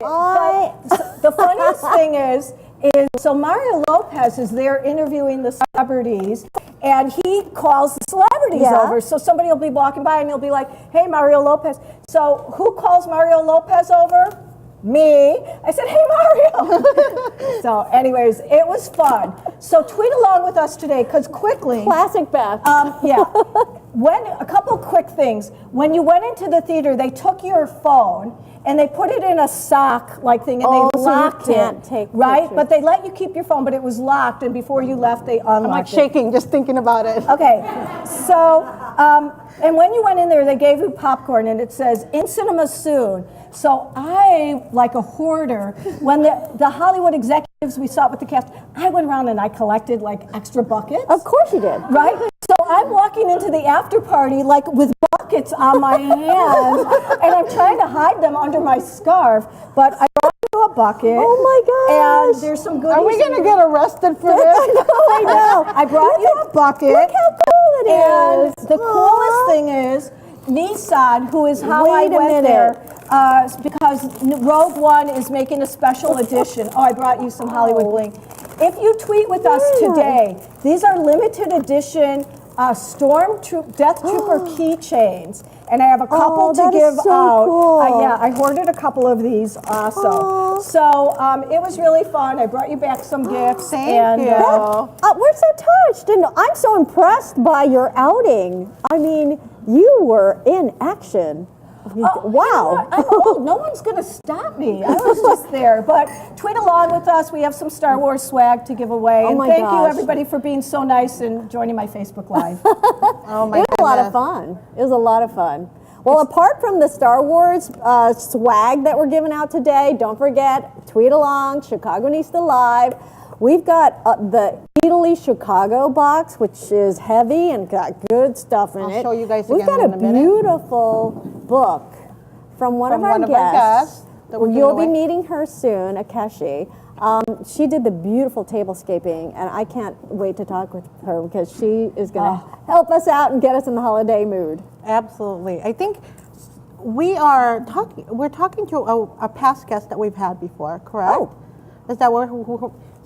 The funniest thing is so Mario Lopez is there interviewing the celebrities, and he calls the celebrities over. So somebody will be walking by and he'll be like, "Hey, Mario Lopez." So who calls Mario Lopez over? Me. I said, "Hey, Mario." So anyways, it was fun. So tweet along with us today, because quickly. Classic Beth. When a couple quick things. When you went into the theater, they took your phone and they put it in a sock like thing, and they locked so you can't take right? pictures. But they let you keep your phone, but it was locked, and before you left, they unlocked it. I'm like shaking just thinking about it. Okay, so, and when you went in there, they gave you popcorn, and it says, "In cinema soon." So I, like a hoarder, when the Hollywood executives, we saw it with the cast, I went around and I collected like extra buckets. Of course you did. Right? So I'm walking into the after party like with buckets on my hands, and I'm trying to hide them under my scarf, but I brought you a bucket. Oh my gosh. And there's some goodies. Are we going to get arrested for this? I know. I brought you a bucket. Look how cool it is. And the coolest thing is, Nissan, who is how I went there, because Rogue One is making a special edition. Oh, I brought you some Hollywood bling. If you tweet with us today, these are limited edition Death Trooper keychains. And I have a couple to give out. Cool. I hoarded a couple of these also. So it was really fun. I brought you back some gifts. Thank you. We're so touched, and I'm so impressed by your outing. I mean, you were in action. Wow. You know, I'm old. No one's going to stop me. I was just there. But tweet along with us. We have some Star Wars swag to give away. Oh, and my thank gosh. you, everybody, for being so nice and joining my Facebook Live. Oh my It was a lot of fun. It was a lot of fun. Well, apart from the Star Wars swag that we're giving out today, don't forget, tweet along, ChicagonistaLIVE. We've got the Italy Chicago box, which is heavy and got good stuff in it. I'll show you guys We've again got in a minute. Beautiful book from one of our guests. that we're You'll giving be away. meeting her soon, Akeshi. She did the beautiful tablescaping, and I can't wait to talk with her because she is going to help us out and get us in the holiday mood. Absolutely. I think we're talking to a past guest that we've had before, correct? Oh. Is that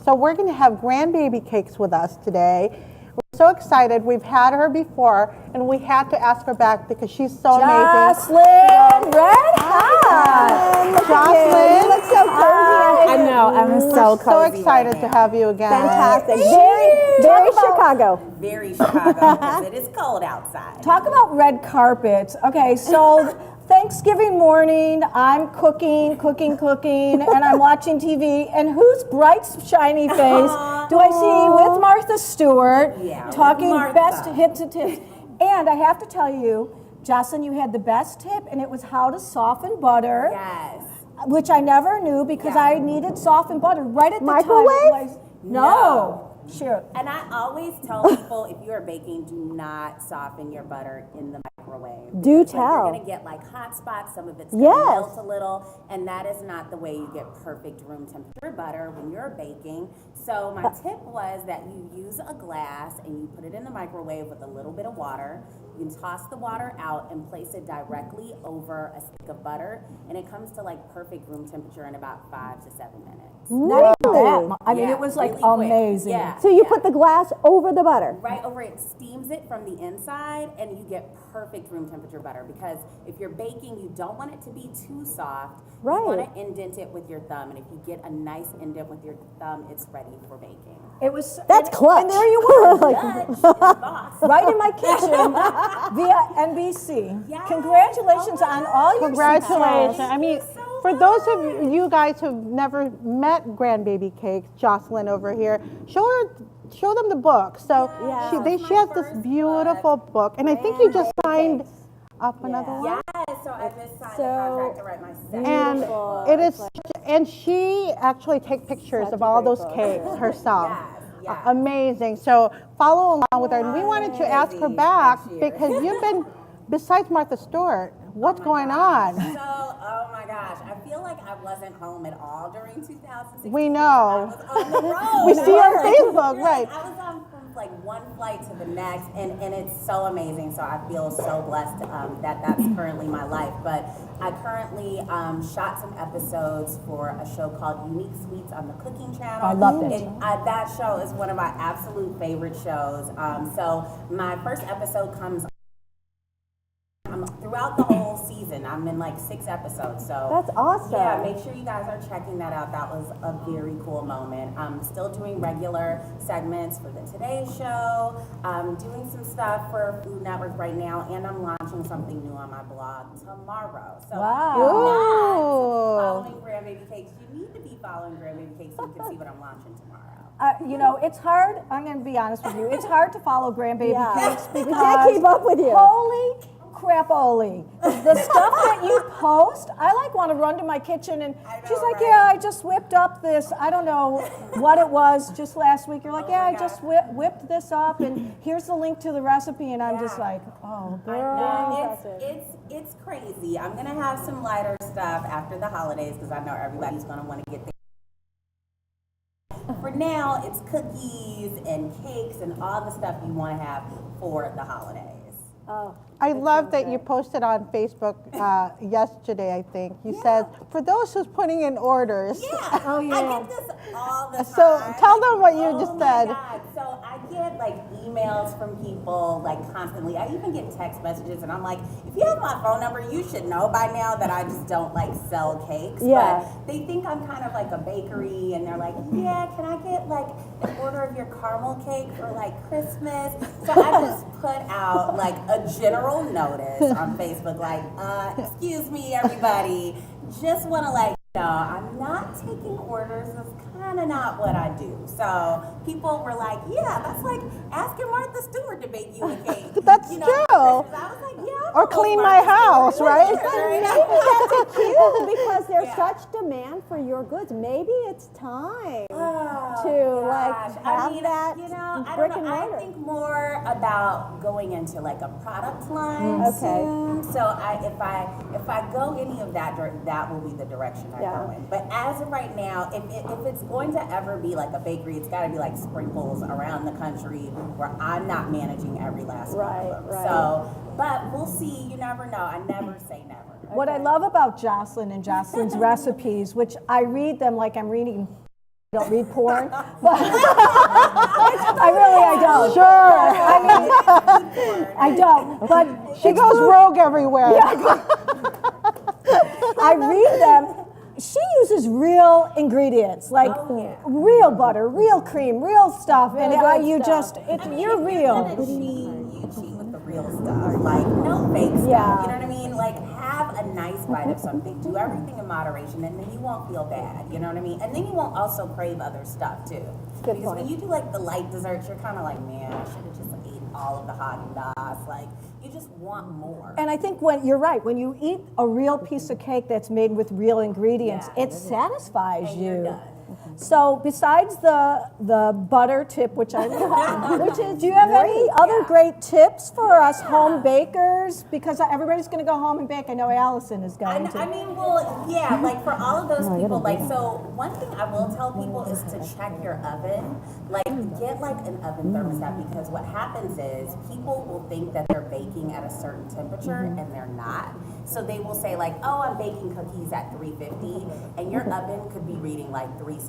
so we're going to have grandbaby cakes with us today. We're so excited. We've had her before, and we had to ask her back because she's so amazing. Jocelyn, red hot. Jocelyn. You look so cozy. I know, I'm so cozy. So excited to have you again. Fantastic. Very Chicago. Very Chicago because it is cold outside. Talk about red carpets. Okay, so Thanksgiving morning, I'm cooking, and I'm watching TV, and whose bright, shiny face do I see with Martha Stewart talking best hits and tips? And I have to tell you, Jocelyn, you had the best tip, and it was how to soften butter. Yes. Which I never knew because I needed softened butter right at the Microwave? time. No. Sure. And I always tell people, if you are baking, do not soften your butter in the microwave. Do Like, tell. you're going to get like hot spots. Some of it's going to melt a little. And that is not the way you get perfect room temperature butter when you're baking. So my tip was that you use a glass and you put it in the microwave with a little bit of water. You can toss the water out and place it directly over a stick of butter. And it comes to like perfect room temperature in about 5 to 7 minutes. Not even that. I mean, Yeah, it was like really quick. amazing. Yeah. So you put the glass over the butter. Right over it, steams it from the inside, and you get perfect room temperature butter. Because if you're baking, you don't want it to be too soft. Right. You want to indent it with your thumb, and if you get a nice indent with your thumb, it's ready for baking. It was. That's clutch. And there you were. Dutch is the boss. Right in my kitchen via NBC. Yes. Congratulations on all your Congratulations. success. I mean, for those of you guys who've never met grandbaby cakes, Jocelyn over here, show them the book. So she has this beautiful book, and I think you just signed up another one. Yes, so I just signed the contract to write my second And book. it is, and she actually takes pictures of all those cakes herself. Yes. Amazing. So follow along with her, and we wanted to ask her back because you've been, besides Martha Stewart, what's going on? So, oh my gosh, I feel like I wasn't home at all during 2016. We know. I was on the road. We see on Facebook, right? I was from like one flight to the next, and it's so amazing. So I feel so blessed that that's currently my life. But I currently shot some episodes for a show called Unique Sweets on the Cooking Channel. I love it. That show is one of my absolute favorite shows. So my first episode comes throughout the whole season. I'm in like 6 episodes. So That's awesome. Yeah, make sure you guys are checking that out. That was a very cool moment. I'm still doing regular segments for the Today Show. I'm doing some stuff for Food Network right now, and I'm launching something new on my blog tomorrow. So Wow. if you're not Ooh. following Grandbaby Cakes, you need to be following Grandbaby Cakes so you can see what I'm launching tomorrow. You know, it's hard. I'm going to be honest with you. It's hard to follow Grandbaby Yeah. Cakes because We can't keep up with you. Holy crap-oli. The stuff that you post, I like want to run to my kitchen and she's like, right? yeah, I just whipped up this, I don't know what it was just last week. You're like, yeah, I just whipped this up and here's the link to the recipe, and I'm just like, oh, girl. It's crazy. I'm gonna have some lighter stuff after the holidays because I know everybody's gonna want to get there. For now, it's cookies and cakes and all the stuff you want to have for the holidays. Oh, I love that you posted on Facebook yesterday, I think. You said, for those who's putting in orders. Yeah. Oh, yeah. I get this all the time. So tell them what you just said. Oh my God. So I get like emails from people like constantly. I even get text messages, and I'm like, if you have my phone number, you should know by now that I just don't like sell cakes. Yeah. But they think I'm kind of like a bakery, and they're like, yeah, can I get like an order of your caramel cake for like Christmas? So I just put out like a general notice on Facebook, like, excuse me, everybody, just want to let you know, I'm not taking orders. That's kind of not what I do. So people were like, yeah, that's like asking Martha Stewart to bake you a cake. That's you know, true. for Christmas. I was like, yeah. Or clean my house, right? maybe that's cute because there's such demand for your goods. Maybe it's time to like have that you know, I brick don't and know. I mortar. think more about going into like a product line Okay. soon. So if I go any of that, that will be the direction I go in. But as of right now, if it's going to ever be like a bakery, it's got to be like sprinkles around the country where I'm not managing every last one of them. Right. So, but we'll see. You never know. I never say never. What I love about Jocelyn and Jocelyn's recipes, which I read them like I'm reading, I don't read porn, but I don't. Sure. I don't, but She goes rogue everywhere. I read them. She uses real ingredients, like real butter, real cream, real stuff, and you're real. You cheat with the real stuff. Like, no fake stuff. Yeah. You know what I mean? Like, have a nice bite of something. Do everything in moderation, and then you won't feel bad. You know what I mean? And then you won't also crave other stuff, too. Good Because point. when you do, like, the light desserts, you're kind of like, man, I should have just ate all of the Haagen-Dazs. Like, you just want more. And I think you're right, when you eat a real piece of cake that's made with real ingredients, it satisfies And you. you're done. So besides the butter tip, which I love, do you have any other great tips for us home bakers? Because everybody's going to go home and bake. I know Allison is going to. I mean, well, yeah, like for all of those people, like, so one thing I will tell people is to check your oven. Like, get like an oven thermostat, because what happens is people will think that they're baking at a certain temperature and they're not. So they will say like, oh, I'm baking cookies at 350, and your oven could be reading like 375.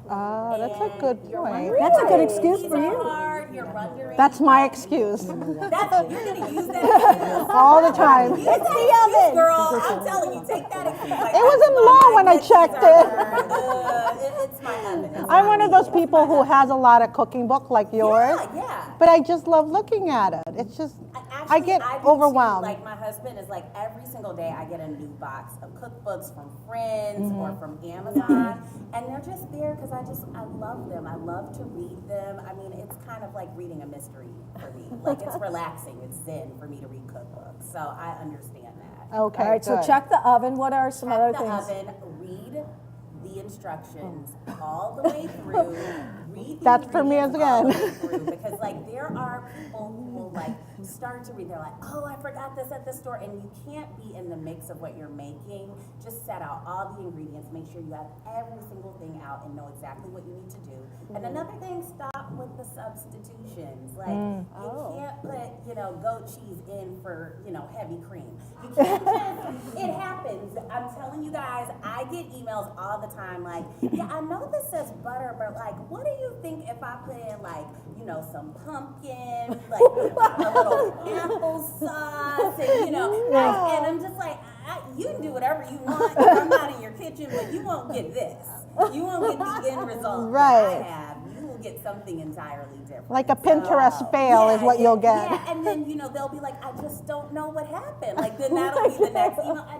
That's a good point. That's a good excuse for you. That's my excuse. You're gonna use that All the time. It's the oven, girl. I'm telling you, take that excuse. Like, It wasn't low when I checked it. It's my oven. I'm one of those people who has a lot of cooking book like yours. Yeah. But I just love looking at it. It's just, I get do too. overwhelmed. Like, my husband is like, every single day I get a new box of cookbooks from friends or from Amazon, and they're just there because I love them. I love to read them. I mean, it's kind of like reading a mystery for me. Like, it's relaxing. It's zen for me to read cookbooks. So I understand that. Okay, All right, so good. check the oven. What are some other Check things? the oven, read the the instructions all the way through. Read the That's for me ingredients again. all the way through, because like there are people who will like start to read. They're like, oh, I forgot this at the store, and you can't be in the mix of what you're making. Just set out all the ingredients. Make sure you have every single thing out and know exactly what you need to do. And another thing, stop with the substitutions. Like you can't put goat cheese in for heavy cream. You can't just. It happens. I'm telling you guys. I get emails all the time like, yeah, I know this says butter, but like, what do you think if I put in like some pumpkin, like a little applesauce, and and I'm just like, you can do whatever you want. I'm not in your kitchen, but you won't get this. You won't get the end result that I have. You will get something entirely different. Like a Pinterest fail is what you'll get. Yeah, and then they'll be like, I just don't know what happened. Like then that'll be the next email. I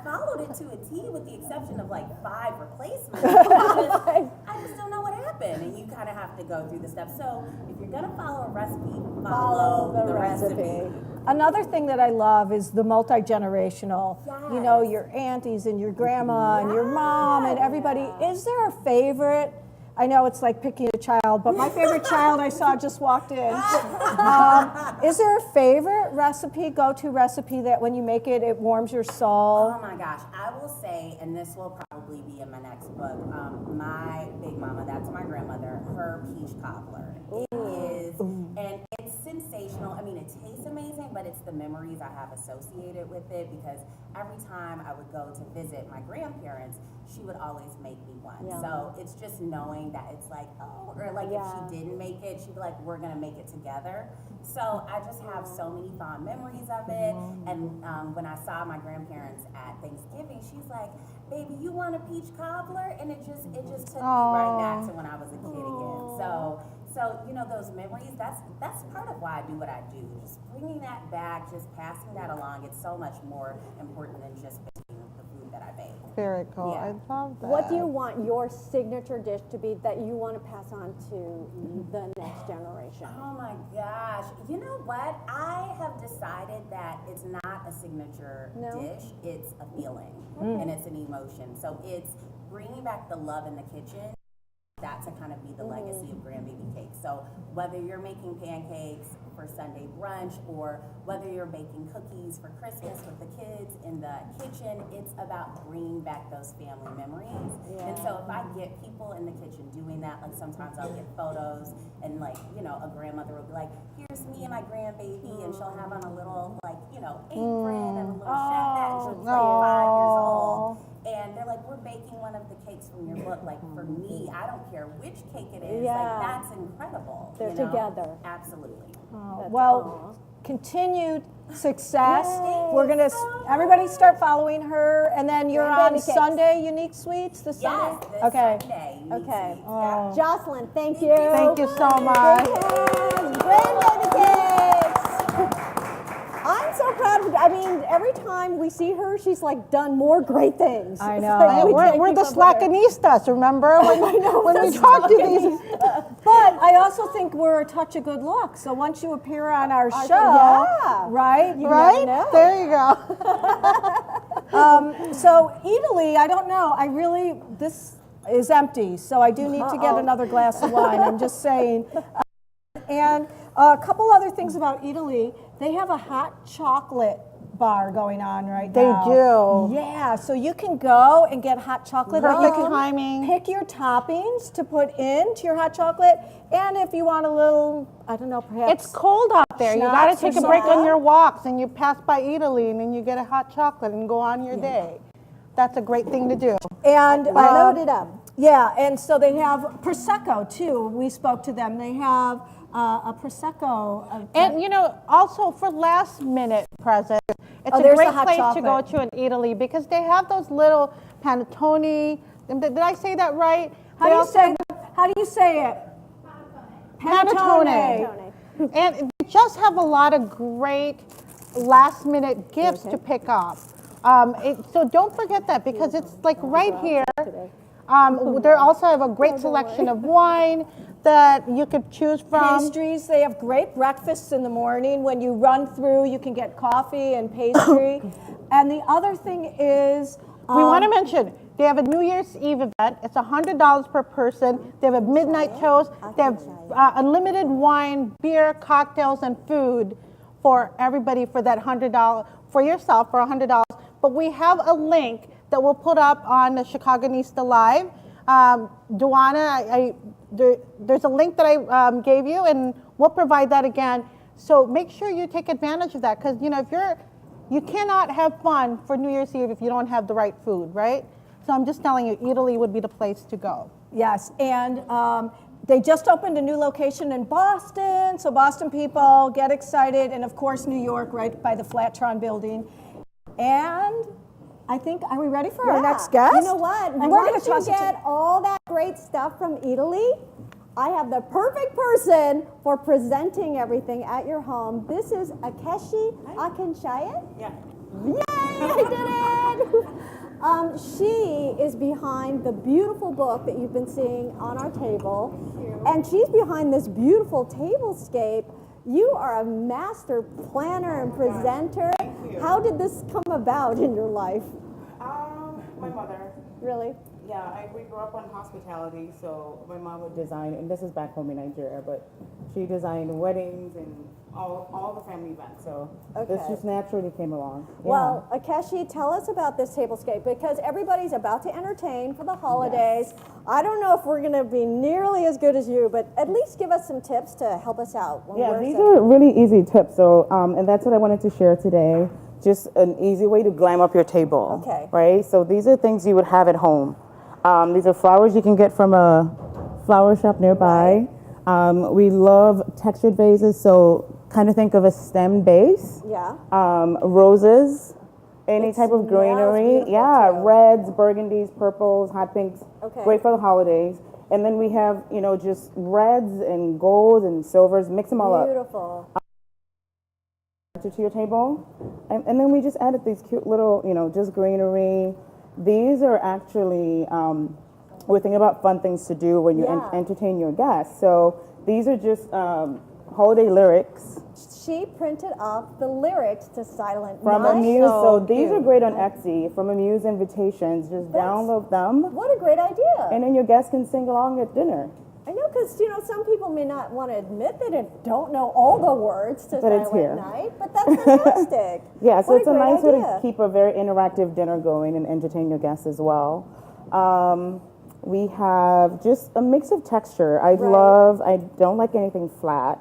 followed it to a T with the exception of like 5 replacements. I just don't know what happened, and you kind of have to go through the steps. So if you're gonna follow a recipe, follow the recipe. Another thing that I love is the multi-generational, Yes. Your aunties and your grandma and your mom and everybody. Is there a favorite? I know it's like picking a child, but my favorite child I saw just walked in. Is there a favorite recipe, go-to recipe that when you make it, it warms your soul? Oh my gosh, I will say, and this will probably be in my next book, my big mama, that's my grandmother, her peach cobbler. It is, and it's sensational. I mean, it tastes amazing, but it's the memories I have associated with it, because every time I would go to visit my grandparents, she would always make me one. Yeah. So it's just knowing that it's like, or like if she didn't make it, she'd be like, we're gonna make it together. So I just have so many fond memories of it. And when I saw my grandparents at Thanksgiving, she's like, baby, you want a peach cobbler? And it just took me right back to when I was a kid again. So those memories, that's part of why I do what I do. Just bringing that back, just passing that along. It's so much more important than just making the food that I bake. Very cool. Yeah. I love that. What do you want your signature dish to be that you want to pass on to the next generation? Oh my gosh. You know what? I have decided that it's not a signature dish. It's a feeling and it's an emotion. So it's bringing back the love in the kitchen. That to kind of be the legacy of grandbaby cakes. So whether you're making pancakes for Sunday brunch or whether you're baking cookies for Christmas with the kids in the kitchen, it's about bringing back those family memories. And so if I get people in the kitchen doing that, like sometimes I'll get photos and like, a grandmother will be like, here's me and my grandbaby, and she'll have on a little like, apron and a little chef hat, and she'll be like 5 years old. And they're like, we're baking one of the cakes from your book. Like for me, I don't care which cake it is. Like that's incredible. They're together. Absolutely. Continued success. We're gonna everybody start following her, and then you're on Sunday Unique Sweets. This Sunday. Yes, this Sunday. Okay. Yeah. Jocelyn, thank you. Thank you so much. Grandbaby cakes. I'm so proud of her. I mean, every time we see her, she's like done more great things. I It's know. like, We're the slackanistas, remember? When we talk to these. But I also think we're a touch of good luck. So once you appear on our show, right? You never know. There you go. So Italy, I don't know. This is empty. So I do need to get another glass of wine. I'm just saying. And a couple other things about Italy. They have a hot chocolate bar going on right now. They do. Yeah, so you can go and get hot chocolate. Perfect You can timing. Pick your toppings to put into your hot chocolate. And if you want a little, I don't know, perhaps. It's cold out there. You got to Schnapps or take a break something. on your walks, and you pass by Italy, and then you get a hot chocolate and go on your day. That's a great thing to do. And load it up. Yeah, and so they have Prosecco too. We spoke to them. They have a Prosecco. And also for last minute presents, it's a there's great the hot place to go chocolate. to in Italy because they have those little panettone. Did I say that right? How do you say it? Panettone. And they just have a lot of great last minute gifts to pick up. So don't forget that because it's like right here. They also have a great selection of wine that you could choose from. Pastries. They have great breakfasts in the morning. When you run through, you can get coffee and pastry. And the other thing is, We want to mention They have a New Year's Eve event. It's $100 per person. They have a midnight toast. They have unlimited wine, beer, cocktails, and food for everybody for that $100, for yourself for $100. But we have a link that we'll put up on the Chicagonista Live. Duana, there's a link that I gave you, and we'll provide that again. So make sure you take advantage of that, because you cannot have fun for New Year's Eve if you don't have the right food, right? So I'm just telling you, Italy would be the place to go. Yes, and they just opened a new location in Boston, so Boston people get excited, and of course New York, right by the Flatron building. And I think, are we ready for our next guest? You know what? And we're going to Once you get all that great stuff from Italy, I have the perfect person for presenting everything at your home. This is Akeshi Akinshaya. Yeah. Yay, I did it! She is behind the beautiful book that you've been seeing on our table. And she's behind this beautiful tablescape. You are a master planner and presenter. How did this come about in your life? My mother. Really? Yeah, we grew up on hospitality, so my mom would design, and this is back home in Nigeria, but she designed weddings and all the family events, so this just naturally came along. Yeah. Well, Akeshi, tell us about this tablescape, because everybody's about to entertain for the holidays. Yes. I don't know if we're going to be nearly as good as you, but at least give us some tips to help us out. Yeah, these are really easy tips, so and that's what I wanted to share today. Just an easy way to glam up your table. Okay. Right? So these are things you would have at home. These are flowers you can get from a flower shop nearby. Right. We love textured vases, so kind of think of a stem base. Yeah. Roses, any type of greenery. Yeah, too. reds, burgundies, purples, hot pinks. Okay. Great for the holidays. And then we have, just reds and golds and silvers. Mix them all up. Beautiful. To your table. And then we just added these cute little, just greenery. These are actually, we're thinking about fun things to do when you entertain your guests. So these are just holiday lyrics. She printed off the lyrics to Silent From Night. Amuse. So these are great on Etsy. From Amuse Invitations. Just download them. What a great idea. And then your guests can sing along at dinner. I know, because, some people may not want to admit that they don't know all the words to Silent Night, but that's fantastic. Yeah, so it's a nice way idea. to keep a very interactive dinner going and entertain your guests as well. We have just a mix of texture. I don't like anything flat.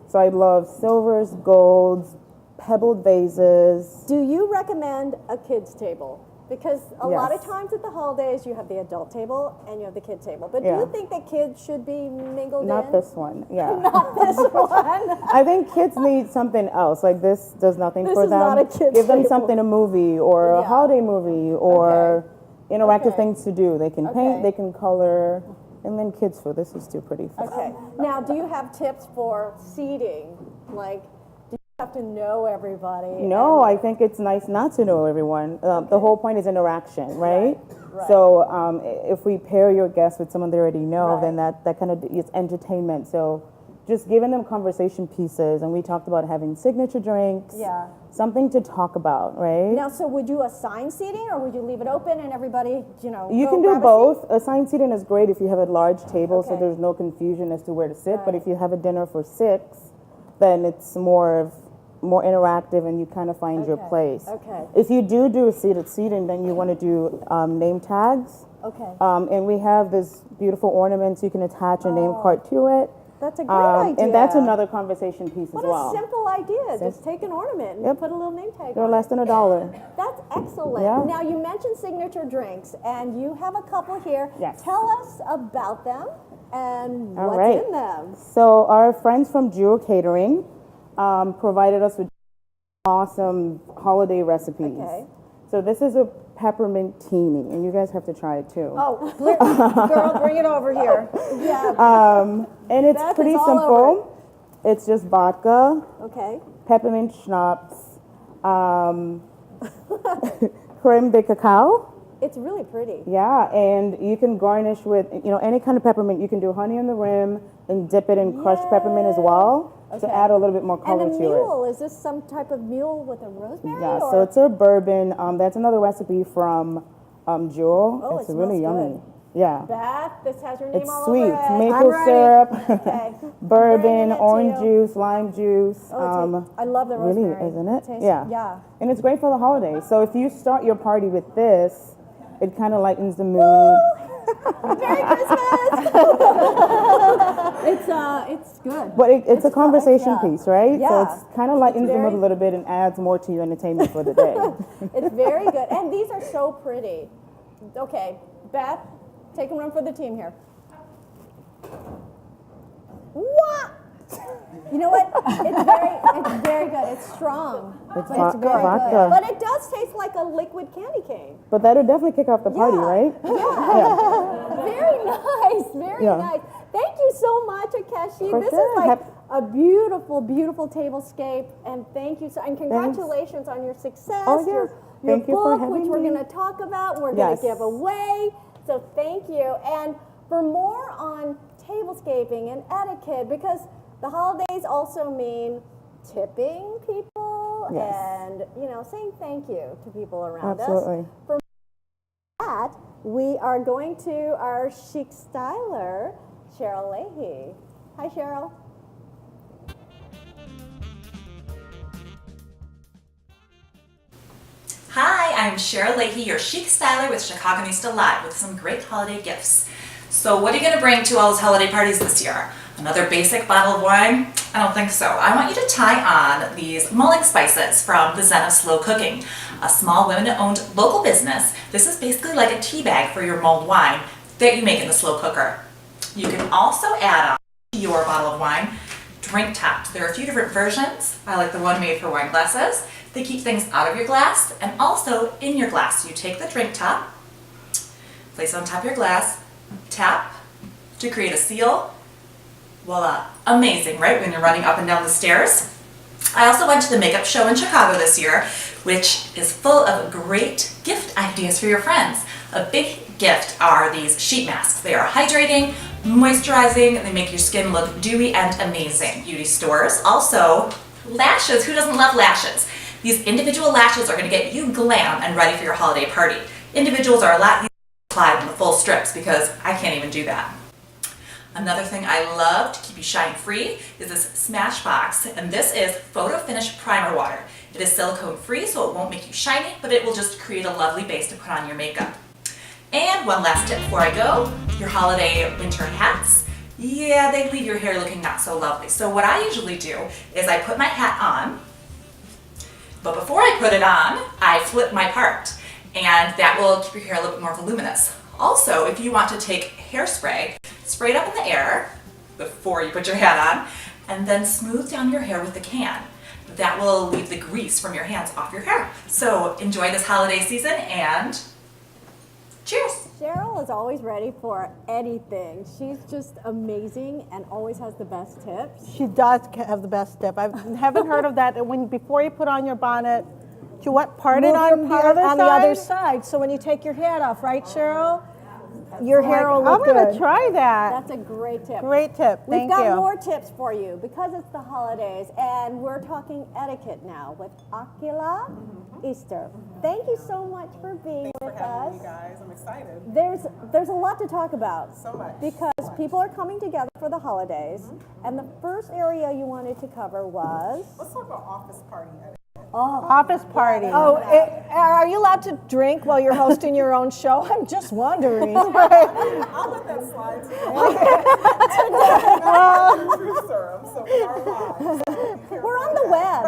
So I love silvers, golds, pebbled vases. Do you recommend a kids' table? Because a lot of times at the holidays, you have the adult table and you have the kid table. But do you think that kids should be mingled in? Not this one, yeah. Not this one. I think kids need something else. Like this does nothing for them. This is not a kid's Give them table. something, a movie or a holiday movie or interactive things to do. They can paint, they can color, and then kids food. This is too pretty for them. Okay. Now, do you have tips for seating? Like, do you have to know everybody? No, I think it's nice not to know everyone. The whole point is interaction, right? Right. So if we pair your guests with someone they already know, then that kind of is entertainment. So just giving them conversation pieces, and we talked about having signature drinks. Yeah. Something to talk about, right? Now, so would you assign seating, or would you leave it open and everybody, You can do both. Assigned seating is great if you have a large table, so there's no confusion as to where to sit. But if you have a dinner for 6, then it's more interactive, and you kind of find your place. Okay. If you do a seated seating, then you want to do name tags. Okay. And we have this beautiful ornaments. You can attach a name card to it. That's a great idea. And that's another conversation piece What as well. a simple idea. Just take an ornament and put a little name tag They're on less than $1. That's excellent. Yeah. Now, you mentioned signature drinks, and you have a couple here. Yes. Tell us about them and All what's right. in them. So our friends from Jewel Catering provided us with awesome holiday recipes. Okay. So this is a peppermint teeny, and you guys have to try it too. Oh, girl, bring it over here. Yeah. And it's Beth pretty is all simple. It's just vodka, Okay. peppermint schnapps, creme de cacao. It's really pretty. Yeah, and you can garnish with any kind of peppermint. You can do honey on the rim and dip it in crushed peppermint as well to add a little bit more color And a to it. mule, is this some type of mule with a rosemary? Yeah, or? so it's a bourbon. That's another recipe from jewel. Oh, it's it really smells yummy. good. Yeah. Beth, this has your name It's all sweet. over it. Maple I'm syrup, Okay. bourbon, Bringing it to orange you. juice, lime juice. I love the rosemary. Really, isn't it? Tastes- Yeah. Yeah. And it's great for the holidays. So if you start your party with this, it kind of lightens the mood. Merry Christmas! It's good. But it's a conversation yeah. piece, right? Yeah. So it's kind of lightens the mood very- a little bit and adds more to your entertainment for the day. It's very good. And these are so pretty. Okay, Beth, take one for the team here. What? You know what? It's very good. It's strong. It's But it's very vodka. good. But it does taste like a liquid candy cane. But that'll definitely kick off the party, Yeah. right? Very nice. Very Yeah. nice. Thank you so much, Akeshi. For This sure. is like a beautiful, beautiful tablescape. And thank you. And congratulations on your success. Oh, yeah. Your Thank you for book, which having we're me. going to talk about, we're going Yes. to give away. So thank you. And for more on tablescaping and etiquette, because the holidays also mean tipping people Yes. and, saying thank you to people around us. Absolutely. For that, we are going to our chic styler, Cheryl Leahy. Hi, Cheryl. Hi, I'm Cheryl Leahy, your chic styler with ChicagonistaLIVE with some great holiday gifts. So what are you going to bring to all those holiday parties this year? Another basic bottle of wine? I don't think so. I want you to try on these mulling spices from the Zen of Slow Cooking, a small women-owned local business. This is basically like a tea bag for your mulled wine that you make in the slow cooker. You can also add on to your bottle of wine drink tops. There are a few different versions. I like the one made for wine glasses. They keep things out of your glass and also in your glass. You take the drink top, place it on top of your glass, tap to create a seal. Voila, amazing, right? When you're running up and down the stairs. I also went to the makeup show in Chicago this year, which is full of great gift ideas for your friends. A big gift are these sheet masks. They are hydrating, moisturizing, they make your skin look dewy and amazing. Beauty stores. Also, lashes. Who doesn't love lashes? These individual lashes are going to get you glam and ready for your holiday party. Individuals are a lot easier to apply than the full strips because I can't even do that. Another thing I love to keep you shine free is this Smashbox, and this is Photo Finish Primer Water. It is silicone free, so it won't make you shiny, but it will just create a lovely base to put on your makeup. And one last tip before I go, your holiday winter hats. Yeah, they leave your hair looking not so lovely. So what I usually do is I put my hat on, but before I put it on, I flip my part, and that will keep your hair a little bit more voluminous. Also, if you want to take hairspray, spray it up in the air before you put your hat on, and then smooth down your hair with the can. That will leave the grease from your hands off your hair. So enjoy this holiday season and cheers! Cheryl is always ready for anything. She's just amazing and always has the best tips. She does have the best tip. I haven't heard of that. When before you put on your bonnet, to what part it Move on your the part other on side? the other side. So when you take your hat off, right, Cheryl? Your hair will I'm look gonna good. try that. That's a great tip. Great tip. We've Thank got you. more tips for you because it's the holidays and we're talking etiquette now with Aquila Easter. Thank you so much for being with us. You guys, I'm excited. There's a lot to talk about. So much. Because people are coming together for the holidays, and the first area you wanted to cover was Let's talk about office party etiquette. Office party. Oh, are you allowed to drink while you're hosting your own show? I'm just wondering. I'll let that slide today. True serum, so we are live. So be careful we're on with the that.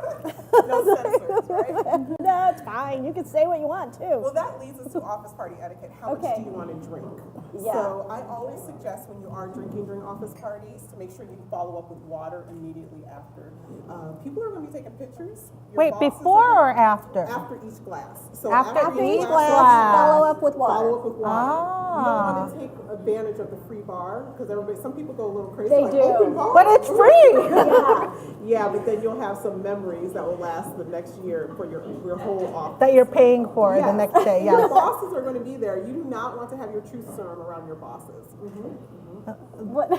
web. No censors, right? No, it's fine. You can say what you want too. Well, that leads us to office party etiquette. How Okay. much do you want to drink? Yeah. So I always suggest when you are drinking during office parties to make sure you follow up with water immediately after. People are going to be taking pictures. Your Wait, bosses before are or after? After each glass. So After each glass. Follow up with water. Follow up with water. You don't Ah. want to take advantage of the free bar because some people go a little crazy. They like, do. "Open bar? But it's free. Yeah, but then you'll have some memories that will last the next year for your whole office. That you're paying for the next day, Your yes. bosses are going to be there. You do not want to have your truth serum around your bosses. What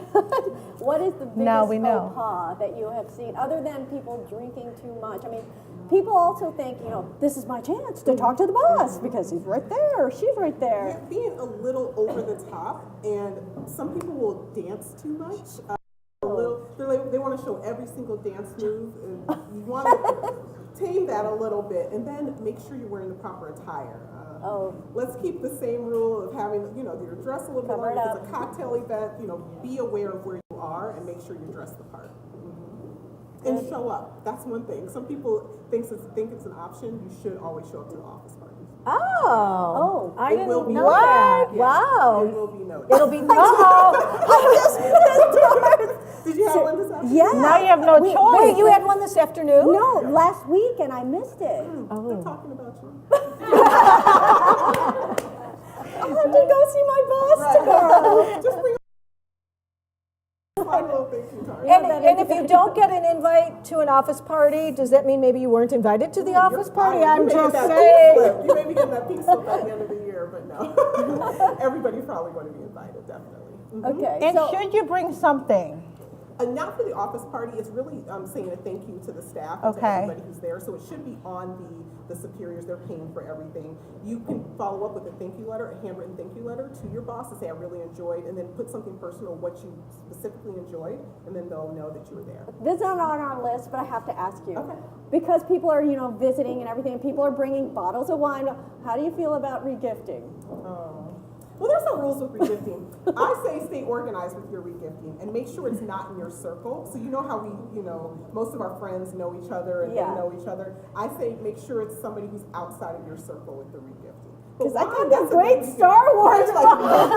is the biggest Now we know. faux pas that you have seen, other than people drinking too much? I mean, people also think, this is my chance to talk to the boss because he's right there or she's right there. Yeah, being a little over the top, and some people will dance too much. They want to show every single dance move, and you want to tame that a little bit, and then make sure you're wearing the proper attire. Let's keep the same rule of having, your dress a little bit Cover it longer. If up. it's a cocktail event, be aware of where you are and make sure you dress the part. And show up. That's one thing. Some people think it's an option. You should always show up to the office parties. Oh, I It will didn't be know that. noted. Wow. It will be noted. It'll be Did you have one this afternoon? Yeah. Now you have no choice. Wait, you had one this afternoon? No, last week and I missed it. They're talking about you. I'll have to go see my boss tomorrow. Just bring a little thank you card. And if you don't get an invite to an office party, does that mean maybe you weren't invited to the office party? I'm just saying. You may be getting that pink slip at the end of the year, but no. Everybody's probably going to be invited, definitely. Okay. And so, should you bring something? Not for the office party. It's really saying a thank you to the staff and to Okay. everybody who's there. So it should be on the superiors. They're paying for everything. You can follow up with a thank you letter, a handwritten thank you letter to your boss to say I really enjoyed, and then put something personal, what you specifically enjoyed, and then they'll know that you were there. this is not on our list, but I have to ask you. Okay. Because people are, visiting and everything, and people are bringing bottles of wine. How do you feel about regifting? Well, there's no rules with regifting. I say stay organized with your regifting and make sure it's not in your circle. So you know how we, most of our friends know each other and Yeah. they know each other. I say make sure it's somebody who's outside of your circle with the regifting. Because I got the great Star Wars Like,